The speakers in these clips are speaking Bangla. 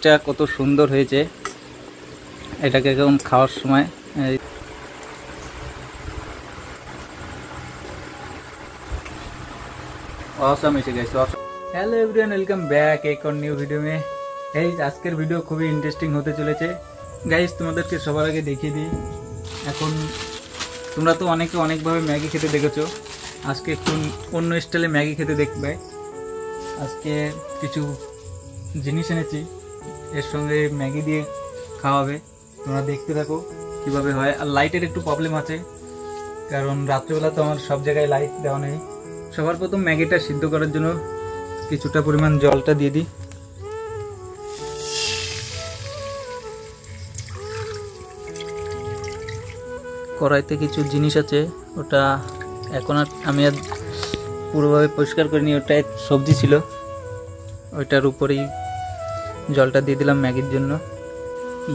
জিনিসটা কত সুন্দর হয়েছে, এটাকে এখন খাওয়ার সময় ऑसम এসে গেছে। হ্যালো एवरीवन, वेलकम बैक एक और न्यू वीडियो में। गाइस আজকের ভিডিও খুবই ইন্টারেস্টিং হতে চলেছে। গাইস তোমাদেরকে সবার আগে দেখিয়ে দিই, এখন তোমরা তো অনেকে অনেকভাবে ম্যাগি খেতে দেখেছো, আজকে একটু অন্য স্টাইলে ম্যাগি খেতে দেখবে। আজকে কিছু জিনিস এনেছি, এর সঙ্গে ম্যাগি দিয়ে খাওয়াবে, তোমরা দেখতে থাকো কিভাবে হয়। আর লাইটের একটু প্রবলেম আছে, কারণ রাত্রেবেলা তো আমার সব জায়গায় লাইট দেওয়া নেই। সবার প্রথম ম্যাগিটা সিদ্ধ করার জন্য কিছুটা পরিমাণ জলটা দিয়ে দিই। কড়াইতে কিছু জিনিস আছে, ওটা এখন আর আমি আর পুরোভাবে পরিষ্কার করিনি, ওটা সবজি ছিল, ওইটার উপরেই জলটা দিয়ে দিলাম ম্যাগির জন্য।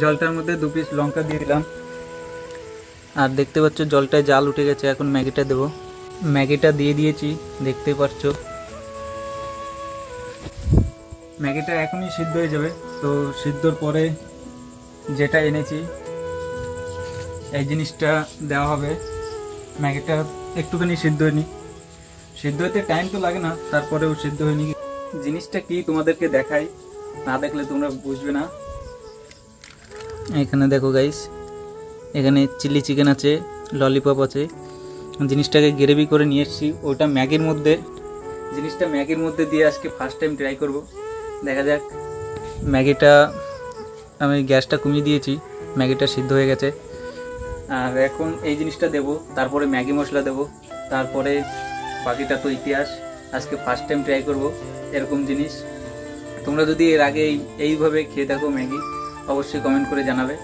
জলটার মধ্যে 2 পিস লঙ্কা দিয়ে দিলাম, আর দেখতে পাচ্ছ জলটায় জাল উঠে গেছে। এখন ম্যাগিটা দেবো, ম্যাগিটা দিয়ে দিয়েছি, দেখতে পাচ্ছ ম্যাগিটা এখনই সিদ্ধ হয়ে যাবে। তো সিদ্ধর পরে যেটা এনেছি এই জিনিসটা দেওয়া হবে। ম্যাগিটা একটুখানি সিদ্ধ হয়নি, সিদ্ধ হতে টাইম তো লাগে না, তারপরেও সিদ্ধ হয়নি। জিনিসটা কি তোমাদেরকে দেখাই, না দেখলে তোমরা বুঝবে না। এখানে দেখো গাইস, এখানে চিলি চিকেন আছে, ললিপপ আছে। জিনিসটাকে গ্রেভি করে নিয়ে এসেছি, ওটা ম্যাগির মধ্যে, জিনিসটা ম্যাগির মধ্যে দিয়ে আজকে ফার্স্ট টাইম ট্রাই করব, দেখা যাক। ম্যাগিটা আমি গ্যাসটা কমিয়ে দিয়েছি, ম্যাগিটা সিদ্ধ হয়ে গেছে। আর এখন এই জিনিসটা দেব, তারপরে ম্যাগি মশলা দেব, তারপরে বাকিটা তো ইতিহাস। আজকে ফার্স্ট টাইম ট্রাই করব এরকম জিনিস। তোমরা যদি এর আগে এইভাবে খেয়ে থাকো ম্যাগি, অবশ্যই কমেন্ট করে জানাবে।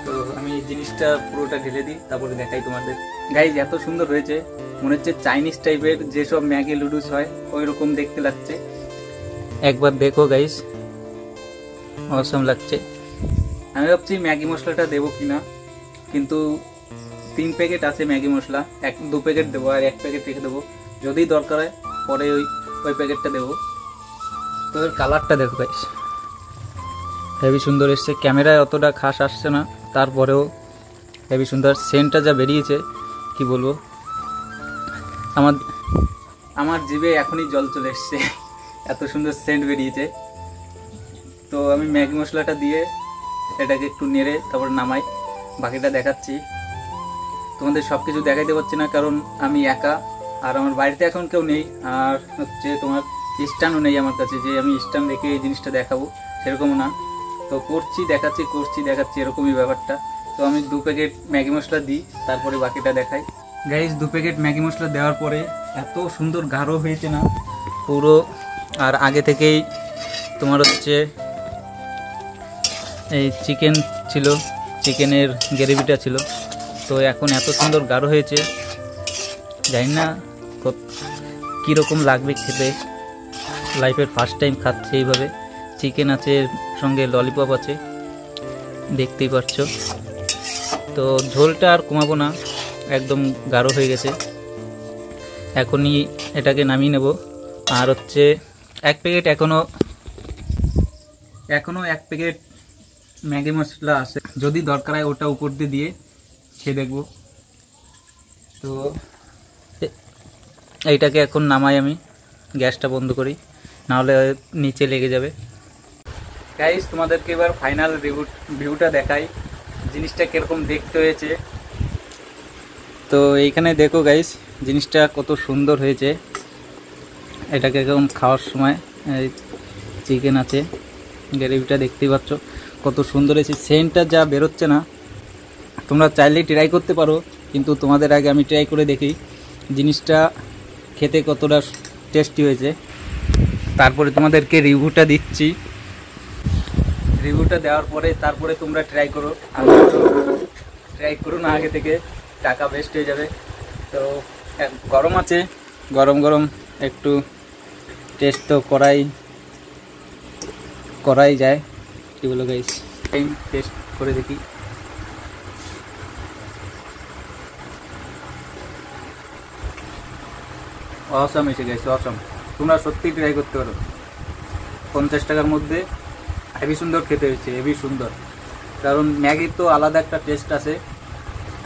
তো আমি এই জিনিসটা পুরোটা ঢেলে দিই, তারপরে দেখাই তোমাদের। গাইজ এত সুন্দর হয়েছে, মনে হচ্ছে চাইনিজ টাইপের যেসব ম্যাগি লুডুস হয় ওই রকম দেখতে লাগছে। একবার দেখো গাইজ, অসম লাগছে। আমি ভাবছি ম্যাগি মশলাটা দেবো কিনা, কিন্তু 3 প্যাকেট আছে ম্যাগি মশলা, 2 প্যাকেট দেবো আর 1 প্যাকেট রেখে দেবো, যদি দরকার হয় পরে ওই প্যাকেটটা দেবো। তো এর কালারটা দেখো গাইজ, হেভি সুন্দর এসছে। ক্যামেরায় অতটা খাস আসছে না, তারপরেও হেভি সুন্দর। সেন্টটা যা বেরিয়েছে কি বলবো, আমার জিভে এখনই জল চলে এসছে, এত সুন্দর সেন্ট বেরিয়েছে। তো আমি ম্যাগি মশলাটা দিয়ে এটাকে একটু নেড়ে তারপর নামাই, বাকিটা দেখাচ্ছি। তোমাদের সব কিছু দেখাইতে পারছি না, কারণ আমি একা, আর আমার বাড়িতে এখন কেউ নেই, আর হচ্ছে তোমার স্ট্যান্ডও নেই আমার কাছে যে আমি স্ট্যান্ড রেখে এই জিনিসটা দেখাবো, সেরকমও না। তো করছি দেখাচ্ছি, করছি দেখাচ্ছি, এরকমই ব্যাপারটা। তো আমি 2 প্যাকেট ম্যাগি মশলা দিই, তারপরে বাকিটা দেখাই। গাইস 2 প্যাকেট ম্যাগি মশলা দেওয়ার পরে এত সুন্দর গাঢ় হয়েছে না পুরো। আর আগে থেকেই তোমার হচ্ছে এই চিকেন ছিল, চিকেনের গ্রেভিটা ছিল, তো এখন এত সুন্দর গাঢ় হয়েছে, জানি না কীরকম লাগবে খেতে। লাইফের ফার্স্ট টাইম খাচ্ছি এইভাবে। চিকেন আছে, সঙ্গে ললিপপ আছে, দেখতেই পাচ্ছ। তো ঝোলটা আর কমাবো না, একদম গাঢ় হয়ে গেছে। এখনই এটাকে নামিয়ে নেব। আর হচ্ছে 1 প্যাকেট এখনও 1 প্যাকেট ম্যাগি মশলা আছে, যদি দরকার হয় ওটা উপর দিয়ে খেয়ে দেখব। তো এইটাকে এখন নামাই, আমি গ্যাসটা বন্ধ করি, নাহলে নিচে লেগে যাবে। গাইস তোমাদেরকে এবার ফাইনাল ভিউটা দেখাই, জিনিসটা কিরকম দেখতে হয়েছে। তো এইখানে দেখো গাইস, জিনিসটা কত সুন্দর হয়েছে, এটাকে এখন খাওয়ার সময় চিকেন আছে, গ্রেভিটা দেখতেই পাচ্ছ কত সুন্দর হয়েছে। সেন্টটা যা বেরোচ্ছে না, তোমরা চাইলেই ট্রাই করতে পারো, কিন্তু তোমাদের আগে আমি ট্রাই করে দেখি জিনিসটা খেতে কতটা টেস্টি হয়েছে, তারপরে তোমাদেরকে রিভিউটা দিচ্ছি। রিভিউটা দেওয়ার পরে তারপরে তোমরা ট্রাই করো, আমি ট্রাই করো না আগে থেকে, টাকা ওয়েস্ট হয়ে যাবে। তো গরম আছে, গরম গরম একটু টেস্ট তো করাই যায়, কি বলো গাইস, টেস্ট করে দেখি। অসম এসে গেছে, অসম। তোমরা সত্যি ট্রাই করতে পারো, 50 টাকার মধ্যে হেভি সুন্দর খেতে হয়েছে, হেভি সুন্দর। কারণ ম্যাগির তো আলাদা একটা টেস্ট আছে।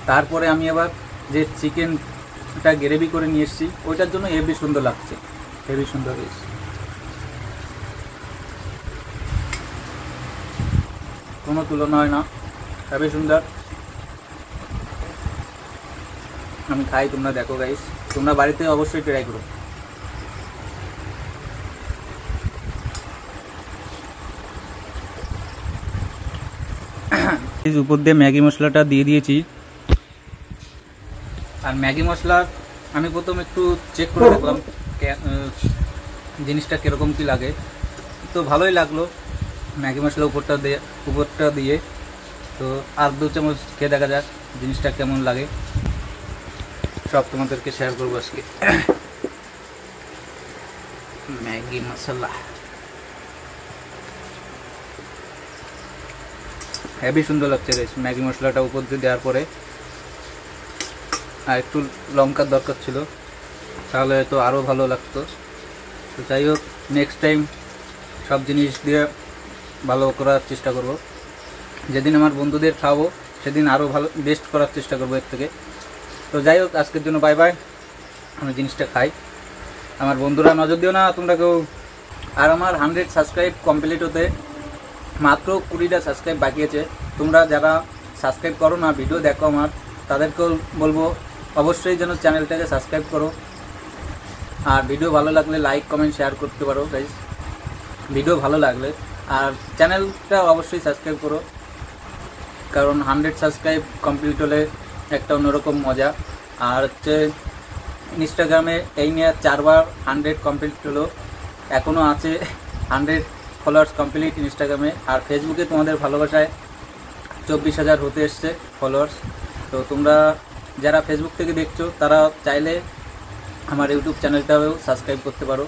তারপরে আমি আবার যে চিকেনটা গ্রেভি করে নিয়ে এসেছি ওইটার জন্য হেভি সুন্দর লাগছে, হেভি সুন্দর হয়েছে। কোনো তুলনা হয় না, হেভি সুন্দর। আমি খাই, তোমরা দেখো গাইস, তোমরা বাড়িতে অবশ্যই ট্রাই করো। উপর দিয়ে ম্যাগি মশলাটা দিয়ে দিয়েছি। আর ম্যাগি মশলা আমি প্রথম একটু চেক করে দেখলাম জিনিসটা কীরকম কী লাগে, তো ভালোই লাগলো ম্যাগি মশলা উপরটা দিয়ে। তো আর 2 চামচ খেয়ে দেখা যাক জিনিসটা কেমন লাগে, সব তোমাদেরকে শেয়ার করবো আজকে। ম্যাগি মশলা হেভি সুন্দর লাগছে গাইস। ম্যাগি মশলাটা উপর দিয়ে দেওয়ার পরে আর একটু লঙ্কার দরকার ছিল, তাহলে তো আরও ভালো লাগতো। তো যাই হোক, নেক্সট টাইম সব জিনিস দিয়ে ভালো করার চেষ্টা করব। যেদিন আমার বন্ধুদের খাওয়াবো সেদিন আরও ভালো বেস্ট করার চেষ্টা করবো এর থেকে। তো যাই হোক, আজকের জন্য বাই বাই। আমি জিনিসটা খাই, আমার বন্ধুরা নজর দিও না তোমরা কেউ। আর আমার 100 সাবস্ক্রাইব কমপ্লিট হতে মাত্র 20টা সাবস্ক্রাইব বাকি আছে। তোমরা যারা সাবস্ক্রাইব করো না, ভিডিও দেখো আমার, তাদেরকেও বলবো অবশ্যই যেন চ্যানেলটাকে সাবস্ক্রাইব করো। আর ভিডিও ভালো লাগলে লাইক কমেন্ট শেয়ার করতে পারো গাইস, ভিডিও ভালো লাগলে। আর চ্যানেলটা অবশ্যই সাবস্ক্রাইব করো, কারণ 100 সাবস্ক্রাইব কমপ্লিট হলে একটা অন্যরকম মজা। আর হচ্ছে ইনস্টাগ্রামে এই নিয়ে 4 বার 100 কমপ্লিট হলো, এখনও আছে 100 ফলোয়ার্স কমপ্লিট ইনস্টাগ্রামে। আর ফেসবুকে তোমাদের ভালোবাসায় 24,000 হতে এসছে ফলোয়ার্স। তো তোমরা যারা ফেসবুক থেকে দেখছো তারা চাইলে আমার ইউটিউব চ্যানেলটাও সাবস্ক্রাইব করতে পারো।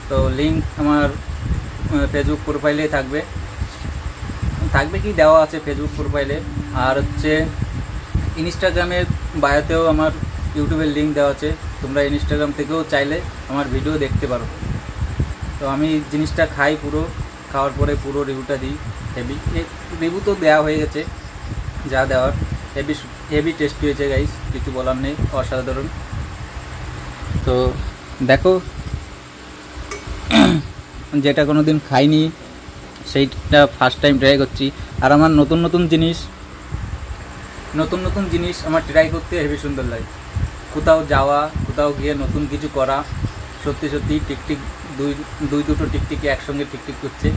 তো লিঙ্ক আমার ফেসবুক প্রোফাইলে থাকবে কি দেওয়া আছে ফেসবুক প্রোফাইলে। আর হচ্ছে ইনস্টাগ্রামের বায়োতেও আমার ইউটিউবের লিঙ্ক দেওয়া আছে, তোমরা ইনস্টাগ্রাম থেকেও চাইলে আমার ভিডিও দেখতে পারো। তো আমি জিনিসটা খাই, পুরো খাওয়ার পরে পুরো রিভিউটা দিই। রিভিউ তো দেওয়া হয়ে গেছে যা দেওয়ার। হেভি টেস্টি হয়েছে গাইস, কিছু বলার নেই, অসাধারণ। তো দেখো, যেটা কোনো দিন খাইনি সেইটা ফার্স্ট টাইম ট্রাই করছি। আর আমার নতুন নতুন জিনিস আমার ট্রাই করতে হেভি সুন্দর লাগে। কোথাও যাওয়া, কোথাও গিয়ে নতুন কিছু করা, সত্যি টিকটিক দুটো টিকটিকি একসঙ্গে টিকটিক করছে।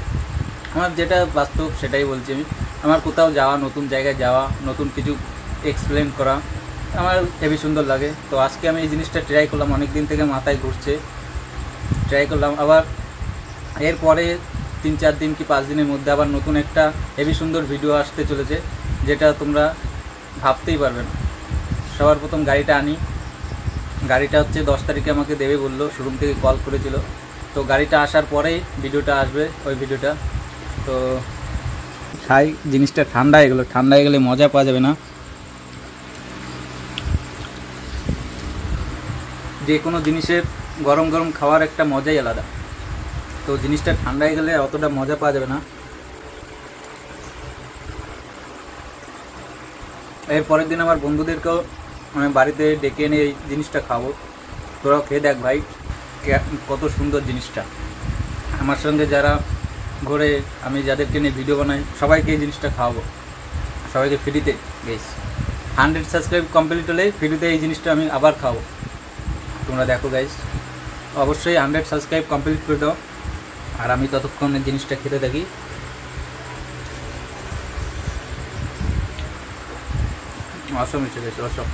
আমার যেটা বাস্তব সেটাই বলছি আমি। আমার কোথাও যাওয়া, নতুন জায়গায় যাওয়া, নতুন কিছু এক্সপ্লেন করা আমার হেভি সুন্দর লাগে। তো আজকে আমি এই জিনিসটা ট্রাই করলাম, অনেক দিন থেকে মাথায় ঘুরছে, ট্রাই করলাম। আবার এরপরে 3-4 দিন কি 5 দিনের মধ্যে আবার নতুন একটা হেভি সুন্দর ভিডিও আসতে চলেছে, যেটা তোমরা ভাবতেই পারবে না। সবার প্রথম গাড়িটা আনি, গাড়িটা হচ্ছে 10 তারিখে আমাকে দেবে বললো, শোরুম থেকে কল করেছিল। তো গাড়িটা আসার পরেই ভিডিওটা আসবে, ওই ভিডিওটা। তো খাই, জিনিসটা ঠান্ডা হয়ে গেলে মজা পাওয়া যাবে না। যে কোনো জিনিসের গরম গরম খাওয়ার একটা মজাই আলাদা। তো জিনিসটা ঠান্ডা হয়ে গেলে অতটা মজা পাওয়া যাবে না। এর পরের দিন আমার বন্ধুদেরকেও আমি বাড়িতে ডেকে এনে এই জিনিসটা খাবো। তোরাও খেয়ে দেখ ভাই কত সুন্দর জিনিসটা। আমার সঙ্গে যারা ঘুরে, আমি যাদেরকে নিয়ে ভিডিও বানাই, সবাইকে এই জিনিসটা খাওয়াবো, সবাইকে ফ্রিতে। গাইস 100 সাবস্ক্রাইব কমপ্লিট হলে ফ্রিতে এই জিনিসটা আমি আবার খাবো। তোমরা দেখো গাইস, অবশ্যই 100 সাবস্ক্রাইব কমপ্লিট করে দাও। আর আমি ততক্ষণে জিনিসটা খেতে থাকি। অসম এসে গেছে, অসম।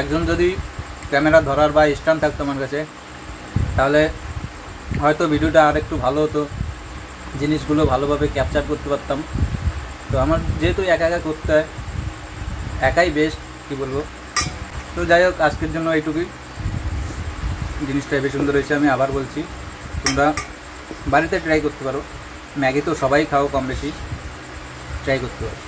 একজন যদি ক্যামেরা ধরার বা স্ট্যান্ড থাকতো আমার কাছে, তাহলে হয়তো ভিডিওটা আর একটু ভালো হতো, জিনিসগুলো ভালোভাবে ক্যাপচার করতে পারতাম। তো আমার যেহেতু একা করতে হয়, একাই বেস্ট, কী বলবো। তো যাই হোক, আজকের জন্য এইটুকুই। জিনিসটা বেশ সুন্দর হয়েছে, আমি আবার বলছি, তোমরা বাড়িতে ট্রাই করতে পারো। ম্যাগি তো সবাই খাও কম বেশি, ট্রাই করতে পারো।